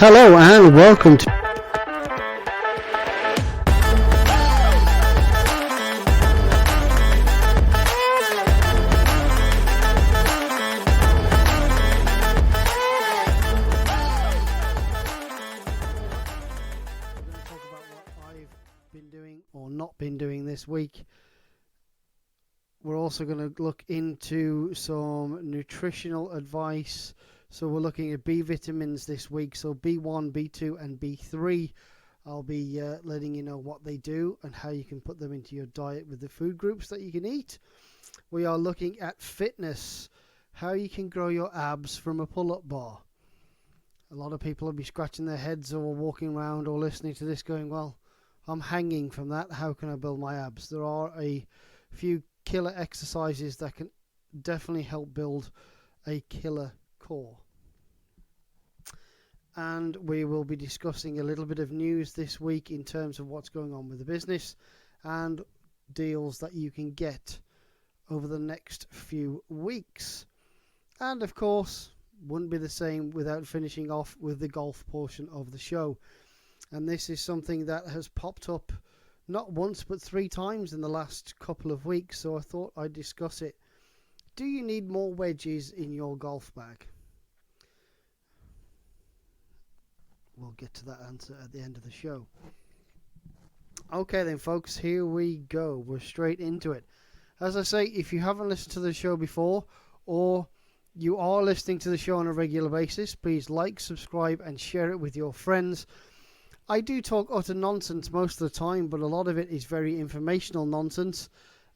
Hello and welcome to or not been doing this week. We're also going to look into some nutritional advice. So we're looking at B vitamins this week. So B1, B2 and B3. I'll be letting you know what they do and how you can put them into your diet with the food groups that you can eat. We are looking at fitness, how you can grow your abs from a pull-up bar. A lot of people will be scratching their heads or walking around or listening to this going, well, I'm hanging from that. How can I build my abs? There are a few killer exercises that can definitely help build a killer core. And we will be discussing a little bit of news this week in terms of what's going on with the business and deals that you can get over the next few weeks. And of course, wouldn't be the same without finishing off with the golf portion of the show. And this is something that has popped up not once but 3 times in the last couple of weeks, so I thought I'd discuss it. Do you need more wedges in your golf bag? We'll get to that answer at the end of the show. Okay then folks, here we go. We're straight into it. As I say, if you haven't listened to the show before, or you are listening to the show on a regular basis, please like, subscribe and share it with your friends. I do talk utter nonsense most of the time, but a lot of it is very informational nonsense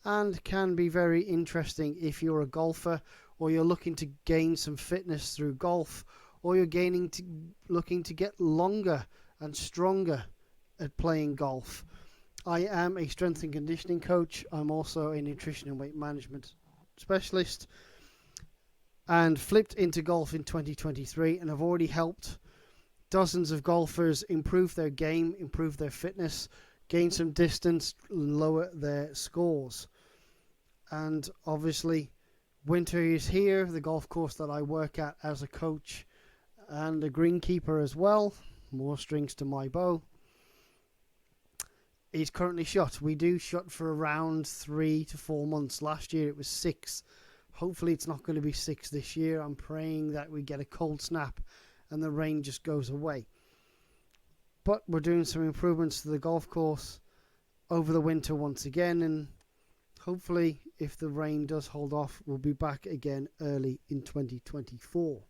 and can be very interesting if you're a golfer or you're looking to gain some fitness through golf, or you're looking to get longer and stronger at playing golf. I am a strength and conditioning coach. I'm also a nutrition and weight management specialist and flipped into golf in 2023, and I've already helped dozens of golfers improve their game, improve their fitness, gain some distance, lower their scores. And obviously, winter is here. The golf course that I work at as a coach and a greenkeeper as well, more strings to my bow, is currently shut. We do shut for around 3 to 4 months. Last year it was 6. Hopefully it's not going to be 6 this year. I'm praying that we get a cold snap and the rain just goes away. But we're doing some improvements to the golf course over the winter once again, and hopefully if the rain does hold off, we'll be back again early in 2024.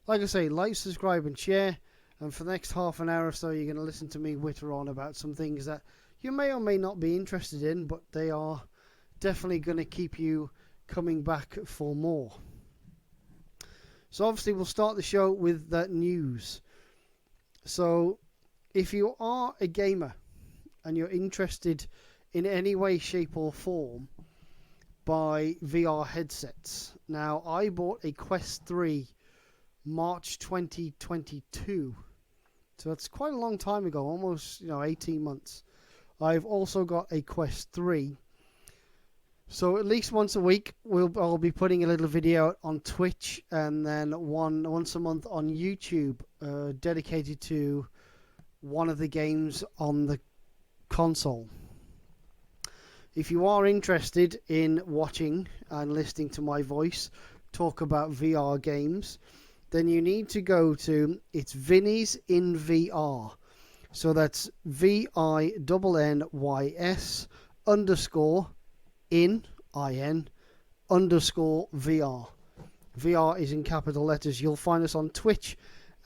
Like I say, like, subscribe and share, and for the next half an hour or so you're going to listen to me witter on about some things that you may or may not be interested in, but they are definitely going to keep you coming back for more. So obviously we'll start the show with that news. So if you are a gamer and you're interested in any way, shape or form by VR headsets. Now I bought a Quest 3 March 2022. So that's quite a long time ago, almost 18 months. I've also got a Quest 3. So at least once a week, I'll be putting a little video out on Twitch, and then once a month on YouTube, dedicated to one of the games on the console. If you are interested in watching and listening to my voice talk about VR games, then you need to go to, it's Vinny's in VR. So that's VINNYS _ in IN _ VR. VR is in capital letters. You'll find us on Twitch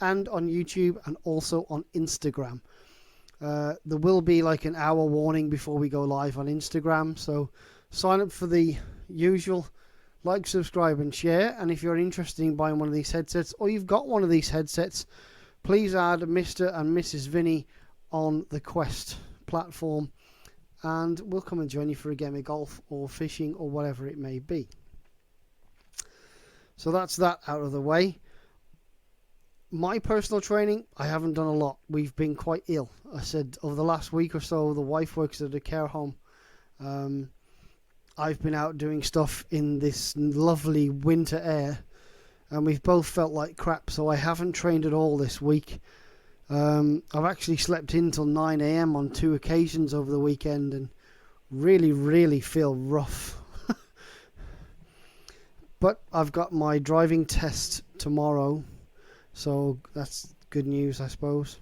and on YouTube and also on Instagram. There will be like an hour warning before we go live on Instagram, so sign up for the usual, like, subscribe and share. And if you're interested in buying one of these headsets, or you've got one of these headsets, please add Mr. and Mrs. Vinny on the Quest platform, and we'll come and join you for a game of golf or fishing or whatever it may be. So that's that out of the way. My personal training, I haven't done a lot. We've been quite ill. I said over the last week or so, the wife works at a care home. I've been out doing stuff in this lovely winter air, and we've both felt like crap, so I haven't trained at all this week. I've actually slept in till 9 a.m. on 2 occasions over the weekend and really feel rough. But I've got my driving test tomorrow, so that's good news, I suppose.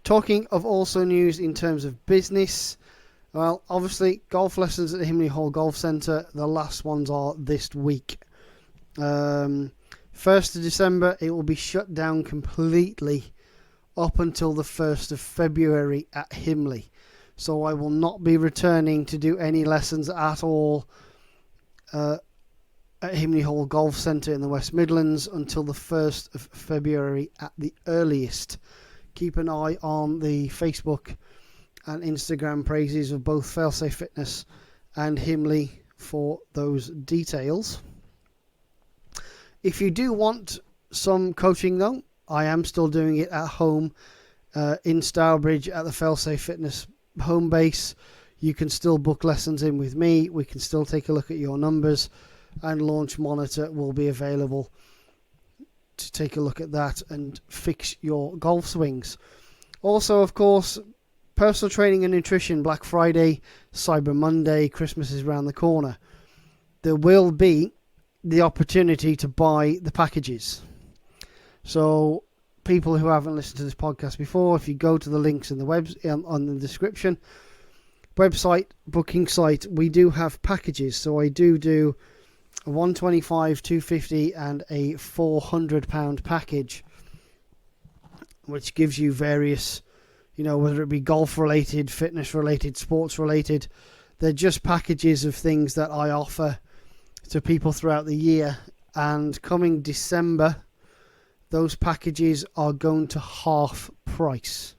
Talking of also news in terms of business, well, obviously golf lessons at the Himley Hall Golf Centre, the last ones are this week. 1st of December, it will be shut down completely up until the 1st of February at Himley. So I will not be returning to do any lessons at all at Himley Hall Golf Centre in the West Midlands until the 1st of February at the earliest. Keep an eye on the Facebook and Instagram pages of both Failsafe Fitness and Himley for those details. If you do want some coaching though, I am still doing it at home in Stourbridge at the Failsafe Fitness home base. You can still book lessons in with me. We can still take a look at your numbers, and Launch Monitor will be available to take a look at that and fix your golf swings. Also, of course, personal training and nutrition, Black Friday, Cyber Monday, Christmas is around the corner. There will be the opportunity to buy the packages. So people who haven't listened to this podcast before, if you go to the links in the on the description, website, booking site, we do have packages. So I do a $125, $250 and a £400 package, which gives you various, whether it be golf related, fitness related, sports related. They're just packages of things that I offer to people throughout the year, and coming December those packages are going to half price.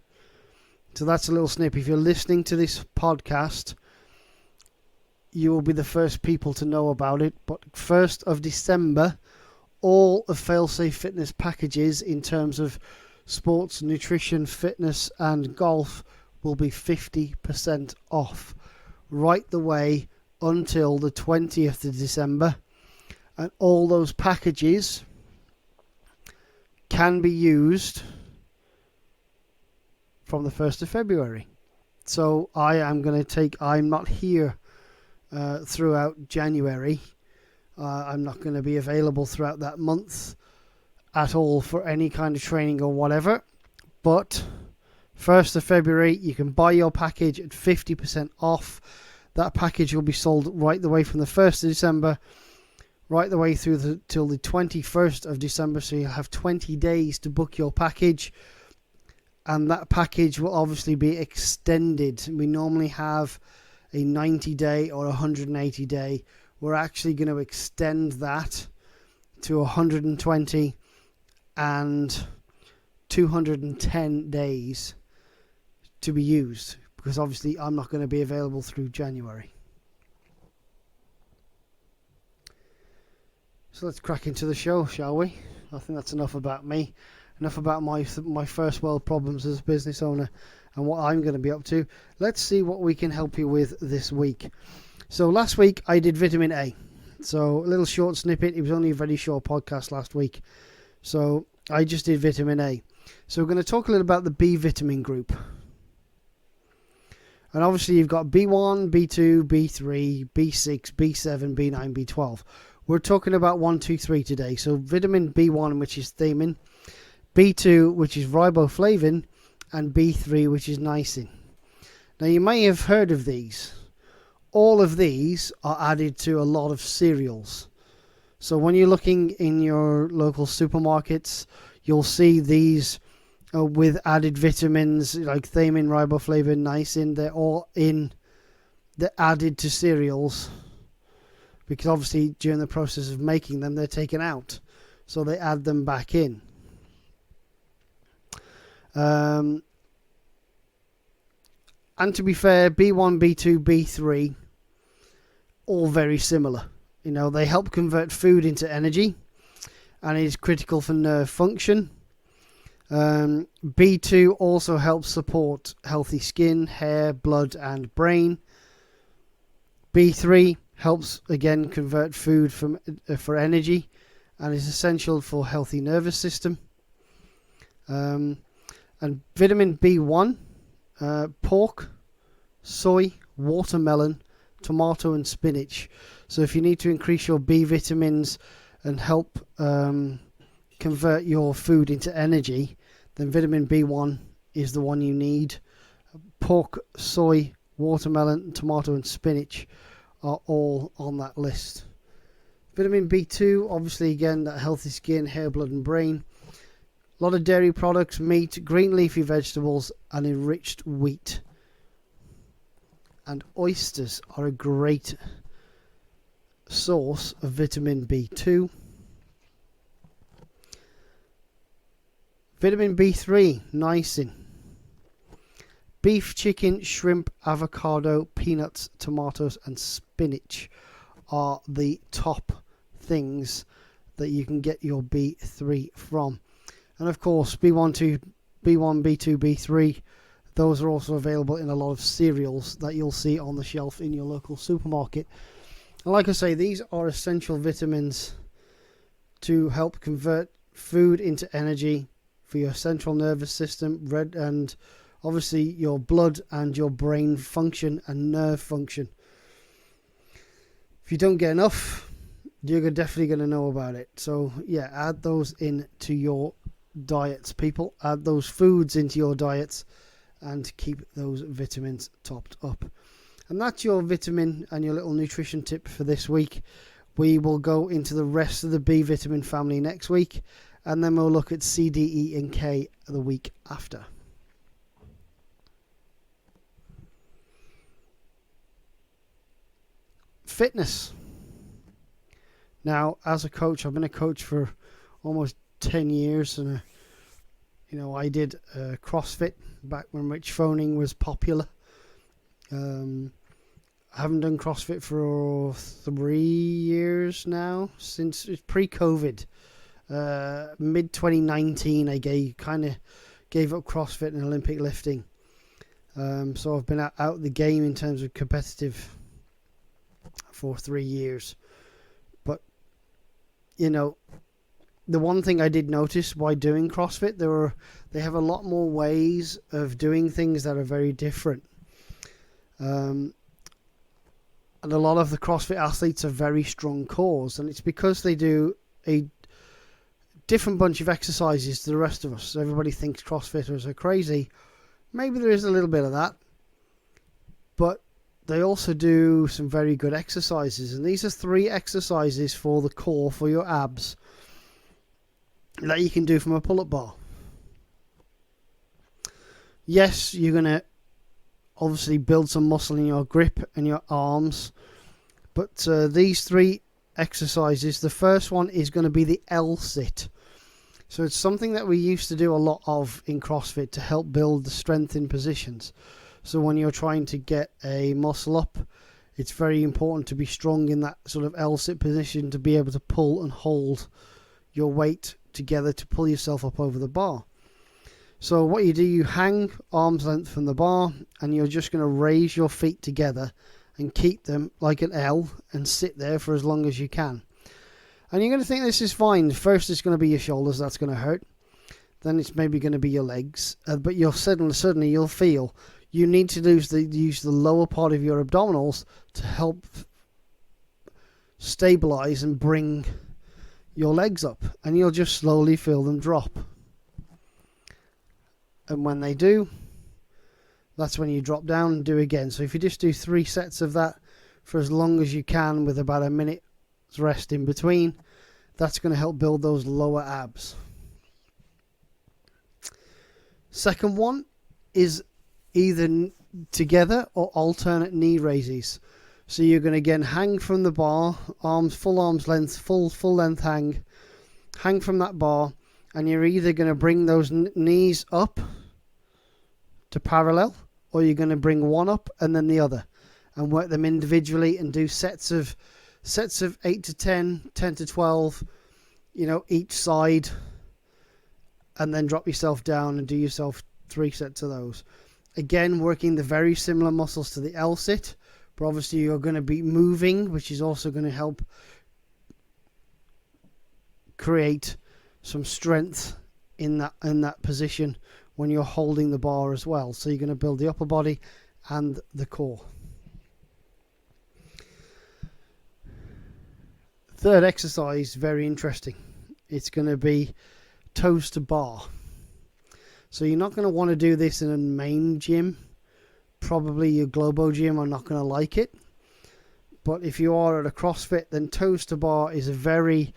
So that's a little snip. If you're listening to this podcast, you will be the first people to know about it. But 1st of December, all of Failsafe Fitness packages in terms of sports, nutrition, fitness and golf will be 50% off right the way until the 20th of December, and all those packages can be used from the 1st of February. So I'm not here throughout January. I'm not going to be available throughout that month at all for any kind of training or whatever, but 1st of February you can buy your package at 50% off. That package will be sold right the way from the 1st of December right the way through till the 21st of December. So you'll have 20 days to book your package. And that package will obviously be extended. We normally have a 90-day or 180-day. We're actually going to extend that to 120 and 210 days to be used, because obviously I'm not going to be available through January. So let's crack into the show, shall we? I think that's enough about me. Enough about my first world problems as a business owner and what I'm going to be up to. Let's see what we can help you with this week. So last week I did vitamin A. So a little short snippet. It was only a very short podcast last week. So I just did vitamin A. So we're going to talk a little about the B vitamin group. And obviously you've got B1, B2, B3, B6, B7, B9, B12. We're talking about 1, 2, 3 today. So vitamin B1, which is themin, B2, which is riboflavin, and B3, which is niacin. Now you may have heard of these. All of these are added to a lot of cereals. So when you're looking in your local supermarkets, you'll see these with added vitamins like themin, riboflavin, niacin. They're added to cereals, because obviously during the process of making them, they're taken out. So they add them back in. And to be fair, B1, B2, B3, all very similar. You know, they help convert food into energy and is critical for nerve function. B2 also helps support healthy skin, hair, blood and brain. B3 helps again convert food for energy, and is essential for healthy nervous system. And vitamin B1, pork, soy, watermelon, tomato and spinach. So if you need to increase your B vitamins and help convert your food into energy, then vitamin B1 is the one you need. Pork, soy, watermelon, tomato and spinach are all on that list. Vitamin B2, obviously again, that healthy skin, hair, blood and brain. A lot of dairy products, meat, green leafy vegetables and enriched wheat. And oysters are a great source of vitamin B2. Vitamin B3, niacin. Beef, chicken, shrimp, avocado, peanuts, tomatoes and spinach are the top things that you can get your B3 from. And of course, B1, B2, B3, those are also available in a lot of cereals that you'll see on the shelf in your local supermarket. And like I say, these are essential vitamins to help convert food into energy for your central nervous system, and obviously your blood and your brain function and nerve function. If you don't get enough, you're definitely going to know about it. So yeah, add those into your diets, people. Add those foods into your diets and keep those vitamins topped up. And that's your vitamin and your little nutrition tip for this week. We will go into the rest of the B vitamin family next week, and then we'll look at C, D, E and K the week after. Fitness. Now, as a coach, I've been a coach for almost 10 years, and I did CrossFit back when Rich Phoning was popular. I haven't done CrossFit for 3 years now, since pre-COVID. Mid 2019, I gave up CrossFit and Olympic lifting. So I've been out the game in terms of competitive for 3 years. But the one thing I did notice by doing CrossFit, they have a lot more ways of doing things that are very different. And a lot of the CrossFit athletes are very strong cores, and it's because they do a different bunch of exercises to the rest of us. Everybody thinks CrossFitters are crazy. Maybe there is a little bit of that, but they also do some very good exercises, and these are 3 exercises for the core, for your abs, that you can do from a pull-up bar. Yes, you're going to obviously build some muscle in your grip and your arms, but these 3 exercises, the first one is going to be the L-sit. So it's something that we used to do a lot of in CrossFit to help build the strength in positions. So when you're trying to get a muscle up, it's very important to be strong in that sort of L-sit position to be able to pull and hold your weight together to pull yourself up over the bar. So what you do, you hang arm's length from the bar, and you're just going to raise your feet together and keep them like an L and sit there for as long as you can. And you're going to think this is fine. First it's going to be your shoulders, that's going to hurt. Then it's maybe going to be your legs. But suddenly you'll feel you need to use the lower part of your abdominals to help stabilize and bring your legs up. And you'll just slowly feel them drop. And when they do, that's when you drop down and do again. So if you just do 3 sets of that for as long as you can with about a minute's rest in between, that's going to help build those lower abs. Second one is either together or alternate knee raises. So you're going to again hang from the bar, full arm's length, full length hang from that bar, and you're either going to bring those knees up to parallel, or you're going to bring one up and then the other, and work them individually and do sets of 8 to 10, 10 to 12, each side, and then drop yourself down and do yourself 3 sets of those. Again, working the very similar muscles to the L-sit, but obviously you're going to be moving, which is also going to help create some strength in that position when you're holding the bar as well. So you're going to build the upper body and the core. Third exercise, very interesting. It's going to be toes to bar. So you're not going to want to do this in a main gym. Probably your Globo gym are not going to like it. But if you are at a CrossFit, then toes to bar is a very,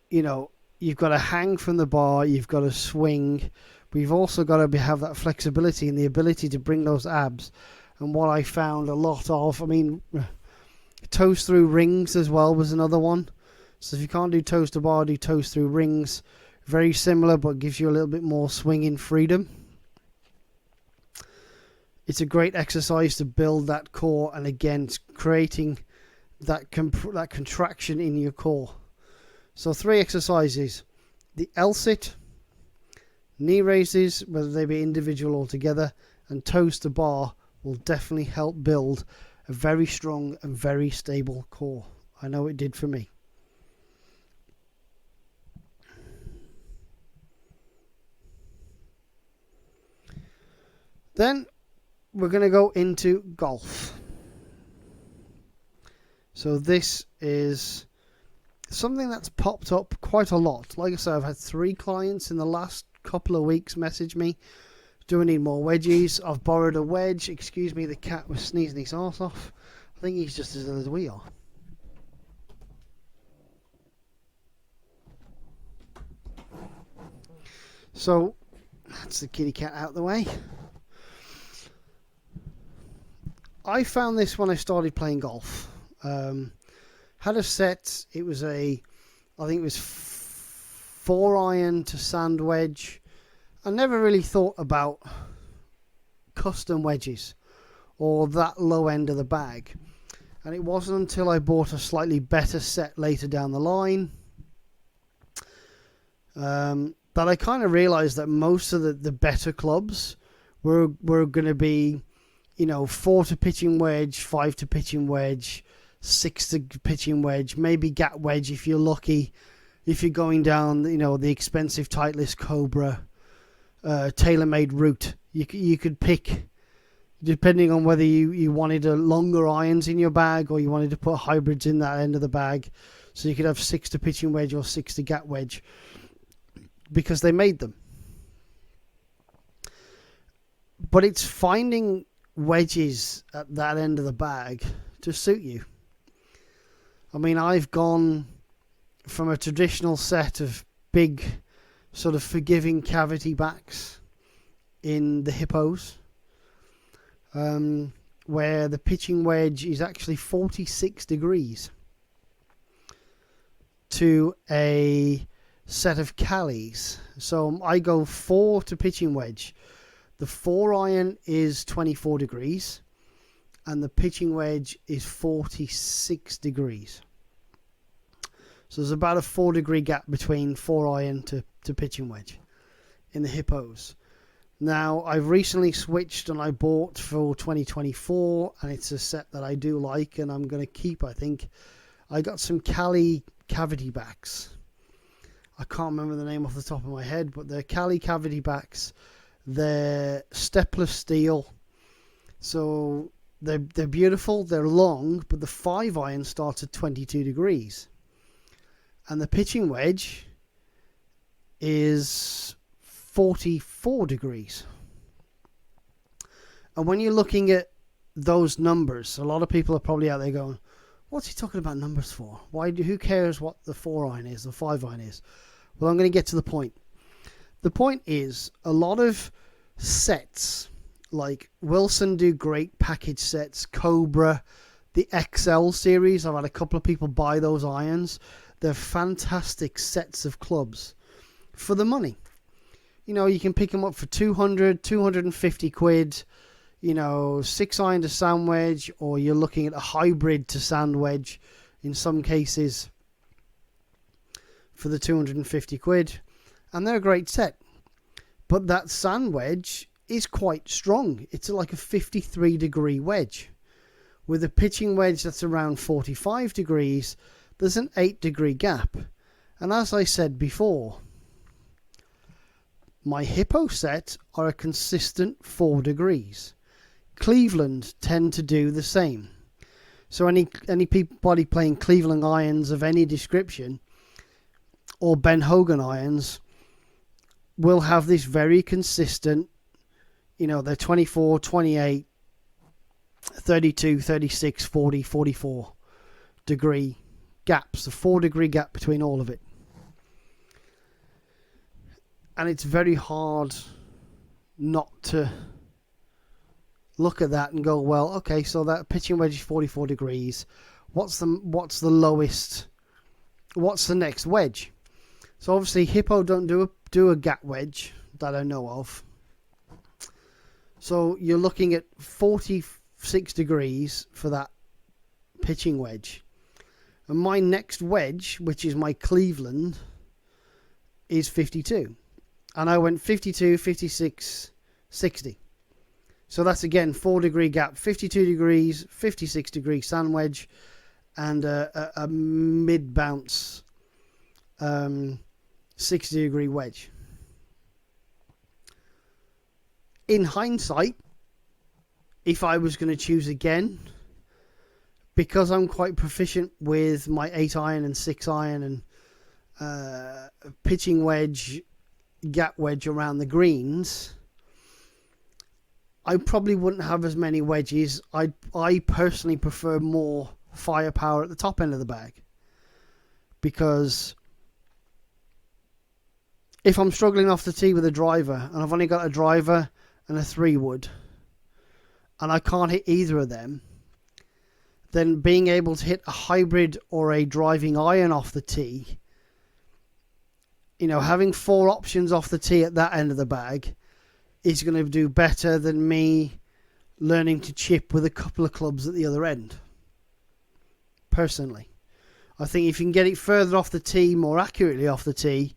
you've got to hang from the bar, you've got to swing, but you've also got to have that flexibility and the ability to bring those abs. And what I found a lot of, toes through rings as well was another one. So if you can't do toes to bar, do toes through rings. Very similar, but gives you a little bit more swinging freedom. It's a great exercise to build that core, and again, it's creating that contraction in your core. So 3 exercises: the L-sit, knee raises, whether they be individual or together, and toes to bar will definitely help build a very strong and very stable core. I know it did for me. Then we're going to go into golf. So this is something that's popped up quite a lot. Like I said, I've had 3 clients in the last couple of weeks message me, do I need more wedgies? I've borrowed a wedge. Excuse me, the cat was sneezing his arse off. I think he's just as ill as we are. So that's the kitty cat out of the way. I found this when I started playing golf. Had a set. It was I think it was 4-iron to sand wedge. I never really thought about custom wedges or that low end of the bag. And it wasn't until I bought a slightly better set later down the line that I kind of realized that most of the better clubs were going to be, 4 to pitching wedge, 5 to pitching wedge, 6 to pitching wedge, maybe gap wedge if you're lucky. If you're going down, the expensive Titleist Cobra, tailor-made route, you could pick, depending on whether you wanted a longer irons in your bag or you wanted to put hybrids in that end of the bag. So you could have 6 to pitching wedge or 6 to gap wedge because they made them. But it's finding wedges at that end of the bag to suit you. I've gone from a traditional set of big sort of forgiving cavity backs in the hippos, where the pitching wedge is actually 46 degrees, to a set of Calis. So I go 4 to pitching wedge. The 4-iron is 24 degrees and the pitching wedge is 46 degrees. So there's about a 4-degree gap between 4-iron to pitching wedge in the hippos. Now, I've recently switched and I bought for 2024, and it's a set that I do like and I'm going to keep, I think. I got some Cali cavity backs. I can't remember the name off the top of my head, but they're Cali cavity backs. They're stepless steel. So they're beautiful, they're long, but the 5-iron starts at 22 degrees. And the pitching wedge is 44 degrees. And when you're looking at those numbers, a lot of people are probably out there going, what's he talking about numbers for? Who cares what the 4-iron is, the 5-iron is? Well, I'm going to get to the point. The point is, a lot of sets, like Wilson do great package sets, Cobra, the XL series, I've had a couple of people buy those irons. They're fantastic sets of clubs for the money. You can pick them up for 200, 250 quid, 6-iron to sand wedge, or you're looking at a hybrid to sand wedge in some cases for the 250 quid. And they're a great set. But that sand wedge is quite strong. It's like a 53-degree wedge. With a pitching wedge that's around 45 degrees, there's an 8-degree gap. And as I said before, my Hippo set are a consistent 4 degrees. Cleveland tend to do the same. So anybody playing Cleveland irons of any description or Ben Hogan irons will have this very consistent, they're 24, 28, 32, 36, 40, 44 degree gaps, a 4-degree gap between all of it. And it's very hard not to look at that and go, well, okay, so that pitching wedge is 44 degrees. What's the lowest? What's the next wedge? So obviously Hippo don't do a gap wedge that I know of. So you're looking at 46 degrees for that pitching wedge. And my next wedge, which is my Cleveland, is 52. And I went 52, 56, 60. So that's again 4-degree gap, 52 degrees, 56 degree sand wedge, and a mid bounce 60-degree wedge. In hindsight, if I was going to choose again, because I'm quite proficient with my 8-iron and 6-iron and pitching wedge, gap wedge around the greens, I probably wouldn't have as many wedges. I personally prefer more firepower at the top end of the bag, because if I'm struggling off the tee with a driver and I've only got a driver and a 3-wood and I can't hit either of them, then being able to hit a hybrid or a driving iron off the tee, having 4 options off the tee at that end of the bag is going to do better than me learning to chip with a couple of clubs at the other end. Personally, I think if you can get it further off the tee, more accurately off the tee,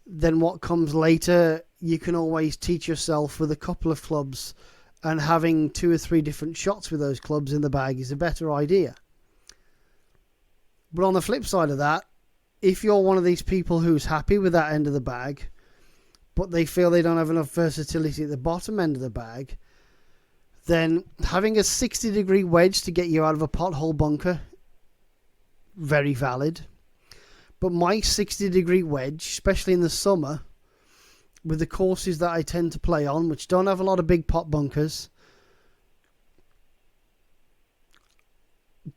then what comes later, you can always teach yourself with a couple of clubs, and having 2 or 3 different shots with those clubs in the bag is a better idea. But on the flip side of that, if you're one of these people who's happy with that end of the bag, but they feel they don't have enough versatility at the bottom end of the bag, then having a 60-degree wedge to get you out of a pothole bunker, very valid. But my 60-degree wedge, especially in the summer, with the courses that I tend to play on, which don't have a lot of big pot bunkers,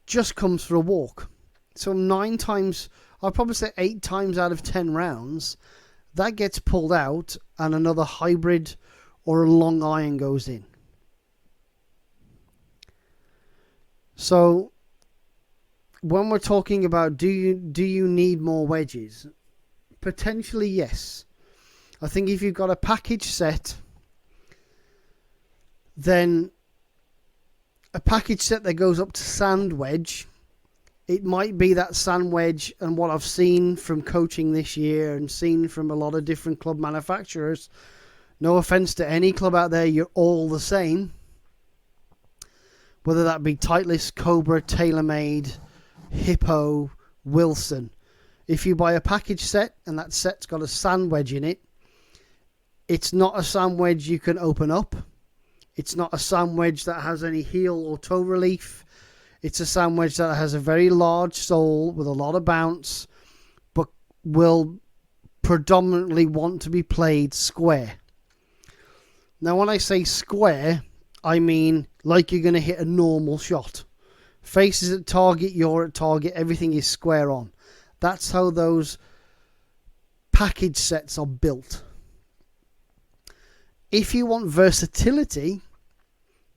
just comes for a walk. So 9 times, I'll probably say 8 times out of 10 rounds, that gets pulled out and another hybrid or a long iron goes in. So when we're talking about do you need more wedges? Potentially yes. I think if you've got a package set, then a package set that goes up to sand wedge, it might be that sand wedge, and what I've seen from coaching this year and seen from a lot of different club manufacturers, no offense to any club out there, you're all the same. Whether that be Titleist, Cobra, TaylorMade, Hippo, Wilson. If you buy a package set and that set's got a sand wedge in it, it's not a sand wedge you can open up. It's not a sand wedge that has any heel or toe relief. It's a sand wedge that has a very large sole with a lot of bounce, but will predominantly want to be played square. Now, when I say square, I mean like you're going to hit a normal shot. Face is at target, you're at target, everything is square on. That's how those package sets are built. If you want versatility,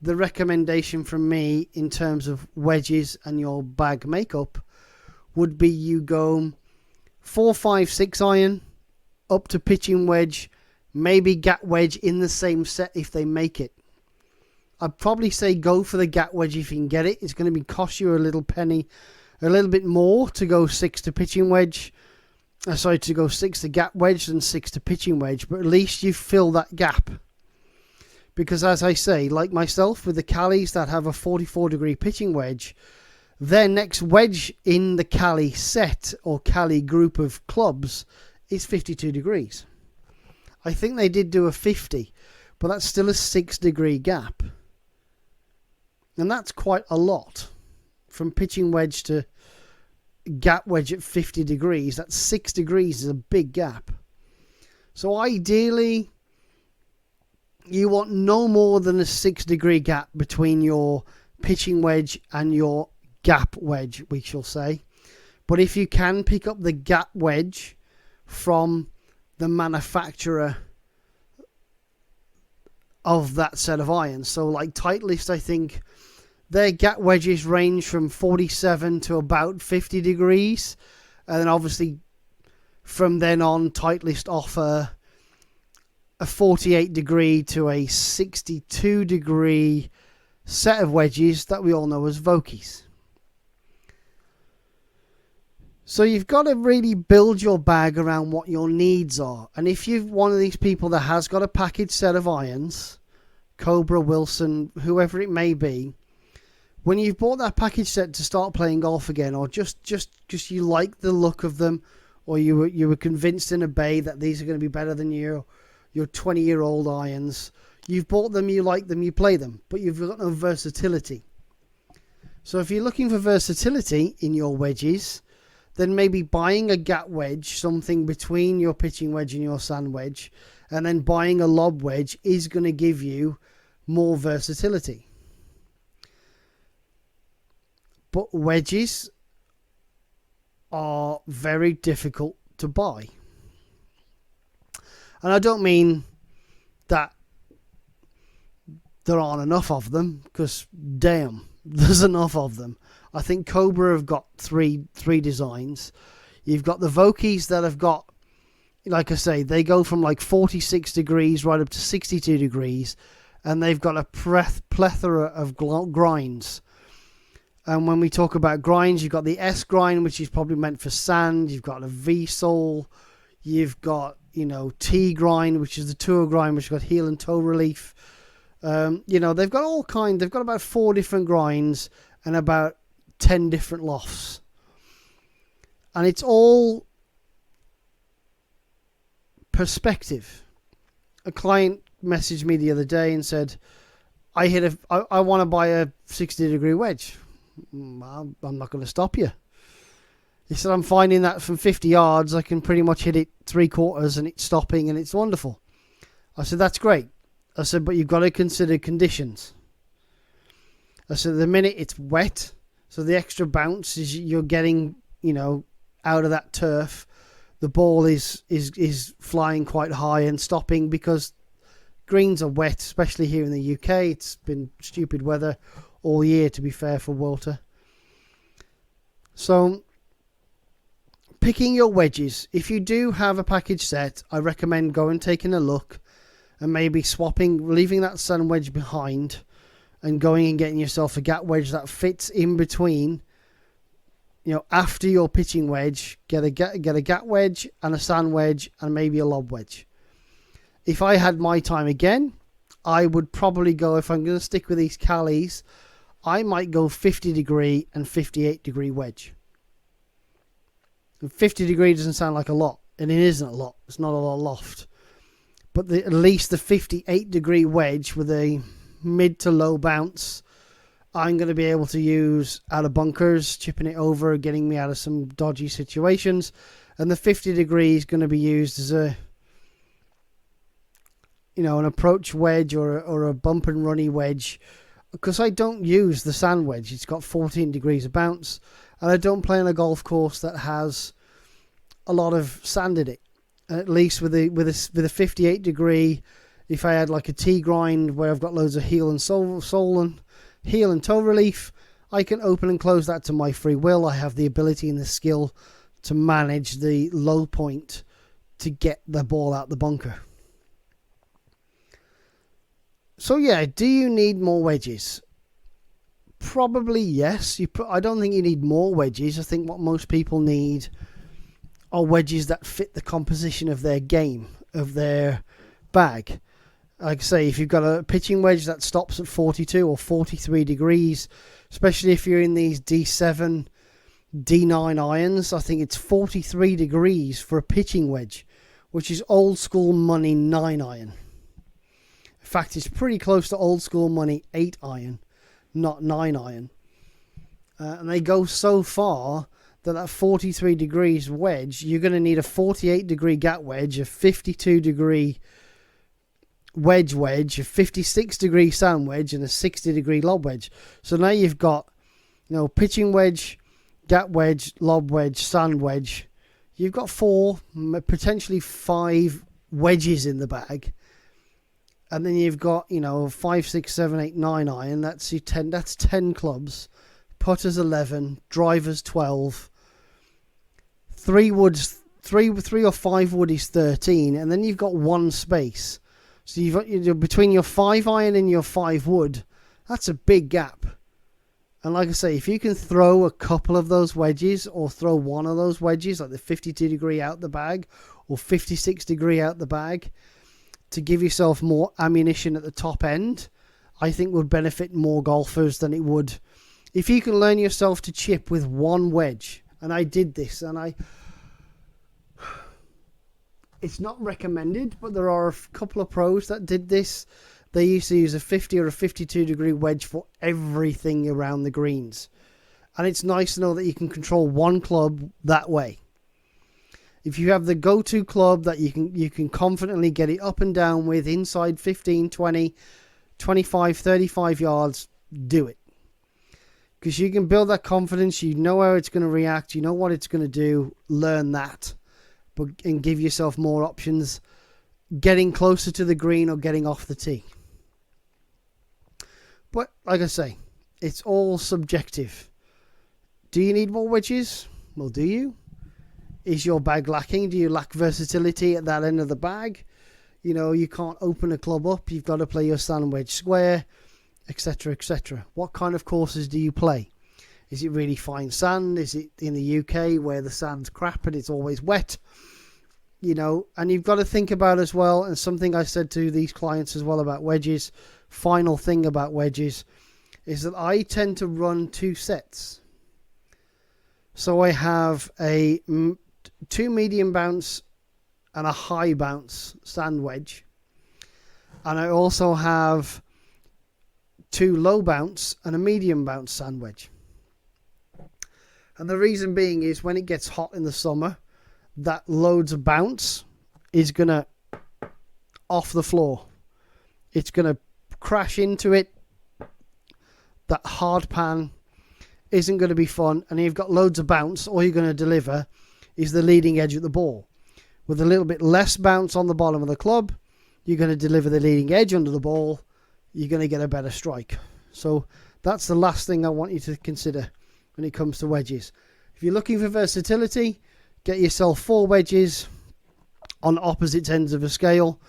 the recommendation from me in terms of wedges and your bag makeup would be you go 4, 5, 6 iron up to pitching wedge, maybe gap wedge in the same set if they make it. I'd probably say go for the gap wedge if you can get it. It's going to cost you a little bit more to go 6 to pitching wedge. To go 6 to gap wedge than 6 to pitching wedge, but at least you fill that gap. Because as I say, like myself, with the Callies that have a 44-degree pitching wedge, their next wedge in the Cali set or Cali group of clubs is 52 degrees. I think they did do a 50, but that's still a 6-degree gap. And that's quite a lot. From pitching wedge to gap wedge at 50 degrees, that's 6 degrees is a big gap. So ideally, you want no more than a 6-degree gap between your pitching wedge and your gap wedge, we shall say. But if you can pick up the gap wedge from the manufacturer of that set of irons, so like Titleist, I think their gap wedges range from 47 to about 50 degrees, and then obviously from then on, Titleist offer a 48 degree to a 62 degree set of wedges that we all know as Vokeys. So you've got to really build your bag around what your needs are. And if you're one of these people that has got a packaged set of irons, Cobra, Wilson, whoever it may be, when you've bought that package set to start playing golf again, or just you like the look of them, or you were convinced in a bay that these are going to be better than your 20-year-old irons, you've bought them, you like them, you play them, but you've got no versatility. So if you're looking for versatility in your wedges, then maybe buying a gap wedge, something between your pitching wedge and your sand wedge, and then buying a lob wedge is going to give you more versatility. But wedges are very difficult to buy. And I don't mean that there aren't enough of them, because damn, there's enough of them. I think Cobra have got three designs. You've got the Vokeys that have got, like I say, they go from like 46 degrees right up to 62 degrees, and they've got a plethora of grinds. And when we talk about grinds, you've got the S grind, which is probably meant for sand. You've got a V sole. You've got, T grind, which is the tour grind, which has got heel and toe relief. They've got all kinds. They've got about 4 different grinds and about 10 different lofts. And it's all perspective. A client messaged me the other day and said, I want to buy a 60-degree wedge. I'm not going to stop you. He said, I'm finding that from 50 yards, I can pretty much hit it 3/4 and it's stopping and it's wonderful. I said, that's great. I said, but you've got to consider conditions. I said, the minute it's wet, so the extra bounce is you're getting, out of that turf. The ball is flying quite high and stopping because greens are wet, especially here in the UK. It's been stupid weather all year, to be fair, for Walter. So picking your wedges, if you do have a package set, I recommend going and taking a look and maybe leaving that sand wedge behind and going and getting yourself a gap wedge that fits in between. After your pitching wedge, get a gap wedge and a sand wedge and maybe a lob wedge. If I had my time again, I would probably go, if I'm going to stick with these Callies, I might go 50 degree and 58 degree wedge. And 50 degree doesn't sound like a lot, and it isn't a lot. It's not a lot of loft. But at least the 58 degree wedge with a mid to low bounce, I'm going to be able to use out of bunkers, chipping it over, getting me out of some dodgy situations. And the 50 degree is going to be used as an approach wedge or a bump and runny wedge, because I don't use the sand wedge. It's got 14 degrees of bounce, and I don't play on a golf course that has a lot of sand in it. At least with a 58 degree, if I had like a T grind where I've got loads of heel and sole and heel and toe relief, I can open and close that to my free will. I have the ability and the skill to manage the low point to get the ball out the bunker. So yeah, do you need more wedges? Probably yes. I don't think you need more wedges. I think what most people need are wedges that fit the composition of their game, of their bag. Like I say, if you've got a pitching wedge that stops at 42 or 43 degrees, especially if you're in these D7, D9 irons, I think it's 43 degrees for a pitching wedge, which is old school money 9 iron. In fact, it's pretty close to old school money 8 iron, not 9 iron. And they go so far that 43 degrees wedge, you're going to need a 48 degree gap wedge, a 52 degree wedge, a 56 degree sand wedge, and a 60 degree lob wedge. So now you've got, pitching wedge, gap wedge, lob wedge, sand wedge. You've got 4, potentially 5 wedges in the bag. And then you've got, 5, 6, 7, 8, 9 iron. That's your 10. That's 10 clubs. Putters 11, drivers 12. 3 woods, 3 or 5 wood is 13, and then you've got 1 space. So you've got between your 5 iron and your 5 wood. That's a big gap. And like I say, if you can throw a couple of those wedges, or throw one of those wedges, like the 52 degree out the bag or 56 degree out the bag, to give yourself more ammunition at the top end, I think would benefit more golfers than it would if you can learn yourself to chip with 1 wedge. And I did this, and it's not recommended, but there are a couple of pros that did this. They used to use a 50 or a 52 degree wedge for everything around the greens. And it's nice to know that you can control 1 club that way. If you have the go-to club that you can confidently get it up and down with inside 15, 20, 25, 35 yards, do it. Because you can build that confidence, you know how it's going to react, you know what it's going to do, learn that, and give yourself more options getting closer to the green or getting off the tee. But like I say, it's all subjective. Do you need more wedges? Well, do you? Is your bag lacking? Do you lack versatility at that end of the bag? You can't open a club up, you've got to play your sand wedge square, etc, etc. What kind of courses do you play? Is it really fine sand? Is it in the UK where the sand's crap and it's always wet? And you've got to think about as well, and something I said to these clients as well about wedges, final thing about wedges, is that I tend to run 2 sets. So I have a 2 medium bounce and a high bounce sand wedge. And I also have 2 low bounce and a medium bounce sand wedge. And the reason being is when it gets hot in the summer, that loads of bounce is going to off the floor. It's going to crash into it. That hard pan isn't going to be fun. And you've got loads of bounce. All you're going to deliver is the leading edge of the ball. With a little bit less bounce on the bottom of the club, you're going to deliver the leading edge under the ball. You're going to get a better strike. So that's the last thing I want you to consider when it comes to wedges. If you're looking for versatility, get yourself 4 wedges on opposite ends of a scale.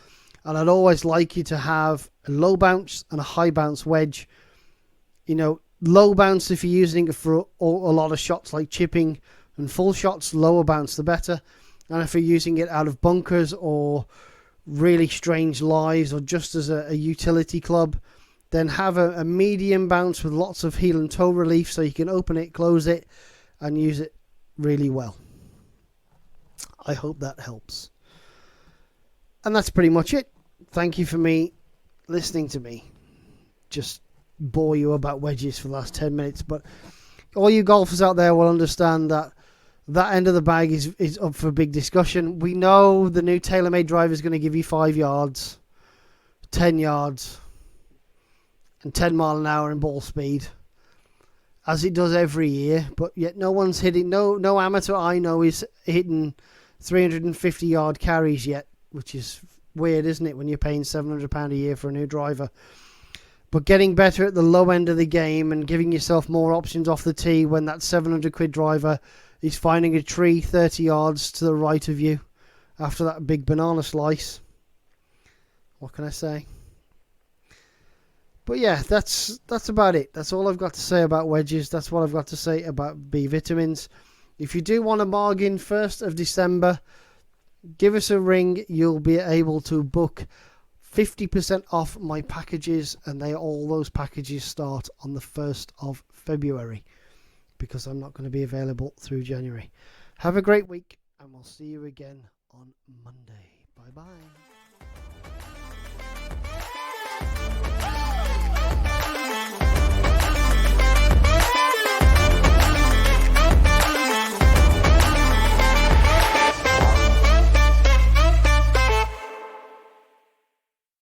And I'd always like you to have a low bounce and a high bounce wedge. Low bounce if you're using it for a lot of shots like chipping and full shots, lower bounce the better. And if you're using it out of bunkers or really strange lies or just as a utility club, then have a medium bounce with lots of heel and toe relief so you can open it, close it, and use it really well. I hope that helps. And that's pretty much it. Thank you for listening to me just bore you about wedges for the last 10 minutes. But all you golfers out there will understand that end of the bag is up for big discussion. We know the new TaylorMade driver is going to give you 5 yards, 10 yards, and 10 mile an hour in ball speed, as it does every year. But yet no one's hitting, no amateur I know is hitting 350 yard carries yet, which is weird, isn't it, when you're paying £700 a year for a new driver. But getting better at the low end of the game and giving yourself more options off the tee when that £700 driver is finding a tree 30 yards to the right of you after that big banana slice. What can I say? But yeah, that's about it. That's all I've got to say about wedges. That's what I've got to say about B vitamins. If you do want a bargain, 1st of December, give us a ring. You'll be able to book 50% off my packages, and all those packages start on the 1st of February because I'm not going to be available through January. Have a great week, and we'll see you again on Monday. Bye bye.